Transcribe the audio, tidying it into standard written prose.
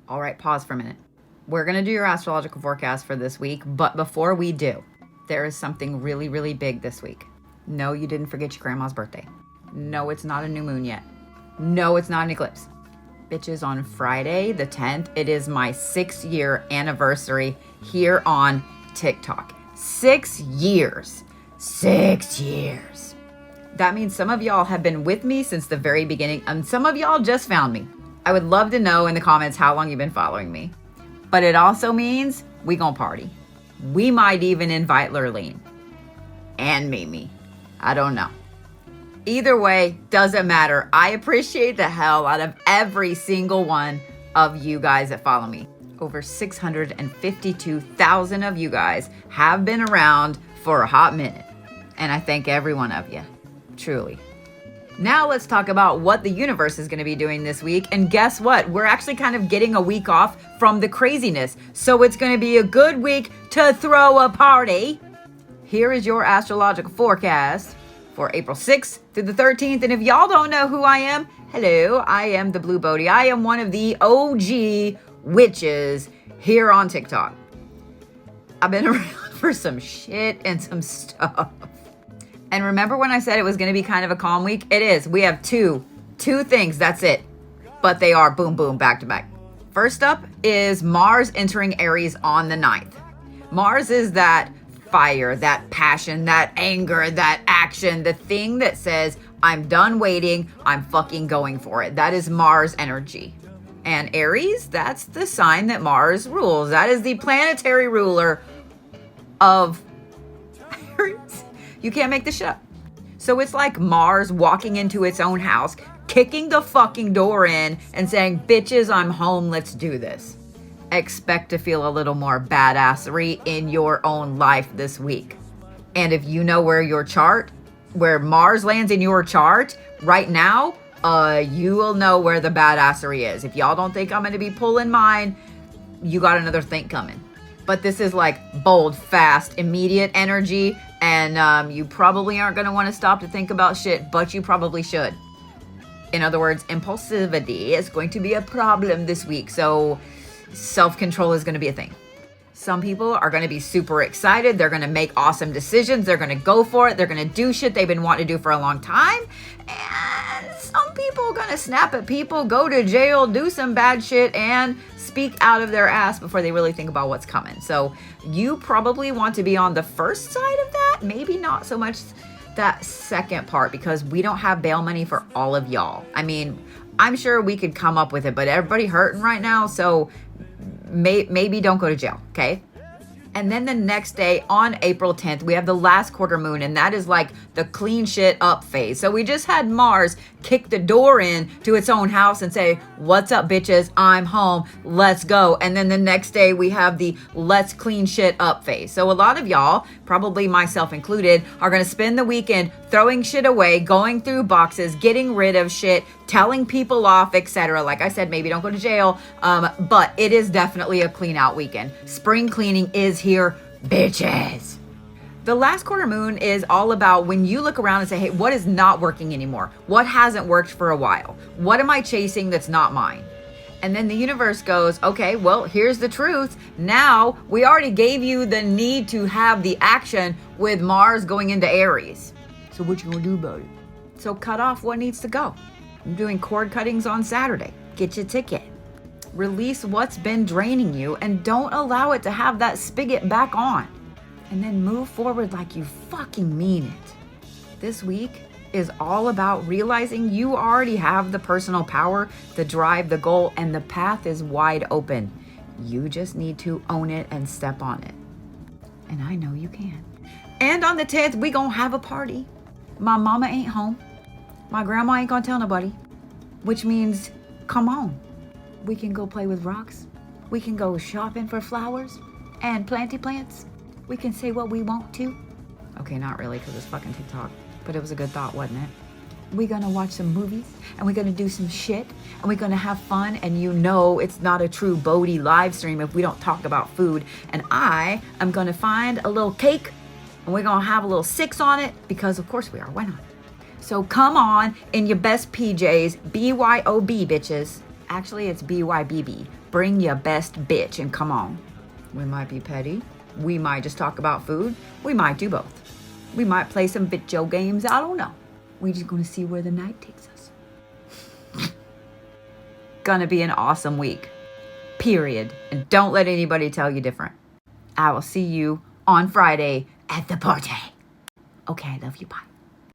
All right, pause for a minute. We're going to do your astrological forecast for this week, but before we do, there is something really, really big this week. No, you didn't forget your grandma's birthday. No, it's not a new moon yet. No, it's not an eclipse. Bitches, on Friday the 10th, it is my 6-year anniversary here on TikTok. 6 years. 6 years. That means some of y'all have been with me since the very beginning, and some of y'all just found me. I would love to know in the comments how long you've been following me. But it also means we gonna party. We might even invite Lurleen and Mimi. I don't know. Either way, doesn't matter. I appreciate the hell out of every single one of you guys that follow me. Over 652,000 of you guys have been around for a hot minute. And I thank every one of you, truly. Now let's talk about what the universe is going to be doing this week. And guess what? We're actually kind of getting a week off from the craziness. So it's going to be a good week to throw a party. Here is your astrological forecast for April 6th through the 13th. And if y'all don't know who I am, hello, I am the Blue Bodhi. I am one of the OG witches here on TikTok. I've been around for some shit and some stuff. And remember when I said it was going to be kind of a calm week? It is. We have two things. That's it. But they are boom, boom, back to back. First up is Mars entering Aries on the 9th. Mars is that fire, that passion, that anger, that action, the thing that says, I'm done waiting, I'm fucking going for it. That is Mars energy. And Aries, that's the sign that Mars rules. That is the planetary ruler of Aries. You can't make this shit up. So it's like Mars walking into its own house, kicking the fucking door in and saying, bitches, I'm home, let's do this. Expect to feel a little more badassery in your own life this week. And if you know where Mars lands in your chart right now, you will know where the badassery is. If y'all don't think I'm going to be pulling mine, you got another think coming. But this is like bold, fast, immediate energy. And you probably aren't going to want to stop to think about shit, but you probably should. In other words, impulsivity is going to be a problem this week. So self-control is going to be a thing. Some people are going to be super excited. They're going to make awesome decisions. They're going to go for it. They're going to do shit they've been wanting to do for a long time. And some people are going to snap at people, go to jail, do some bad shit, and speak out of their ass before they really think about what's coming. So you probably want to be on the first side of that. Maybe not so much that second part, because we don't have bail money for all of y'all. I mean, I'm sure we could come up with it, but everybody hurting right now. So maybe don't go to jail, okay? And then the next day on April 10th, we have the last quarter moon, and that is like the clean shit up phase. So we just had Mars kick the door in to its own house and say, what's up, bitches? I'm home. Let's go. And then the next day we have the let's clean shit up phase. So a lot of y'all, probably myself included, are going to spend the weekend throwing shit away, going through boxes, getting rid of shit, telling people off, etc. Like I said, maybe don't go to jail, but it is definitely a clean out weekend. Spring cleaning is here, bitches. The last quarter moon is all about when you look around and say, hey, what is not working anymore? What hasn't worked for a while? What am I chasing that's not mine? And then the universe goes, okay, well, here's the truth. Now we already gave you the need to have the action with Mars going into Aries. So what you gonna do about it? So cut off what needs to go. I'm doing cord cuttings on Saturday. Get your ticket. Release what's been draining you and don't allow it to have that spigot back on. And then move forward like you fucking mean it. This week is all about realizing you already have the personal power, the drive, the goal, and the path is wide open. You just need to own it and step on it. And I know you can. And on the 10th, we gonna have a party. My mama ain't home. My grandma ain't gonna tell nobody. Which means, come on. We can go play with rocks. We can go shopping for flowers and planty plants. We can say what we want to. Okay, not really, because it's fucking TikTok. But it was a good thought, wasn't it? We're gonna watch some movies, and we're gonna do some shit, and we're gonna have fun, and you know it's not a true Bodhi live stream if we don't talk about food. And I am gonna find a little cake, and we're gonna have a little 6 on it, because of course we are, why not? So come on in your best PJs, BYOB, bitches. Actually, it's BYBB. bring your best bitch and come on. We might be petty. We might just talk about food. We might do both. We might play some video games. I don't know. We're just going to see where the night takes us. Gonna be an awesome week. Period. And don't let anybody tell you different. I will see you on Friday at the party. Okay, I love you. Bye.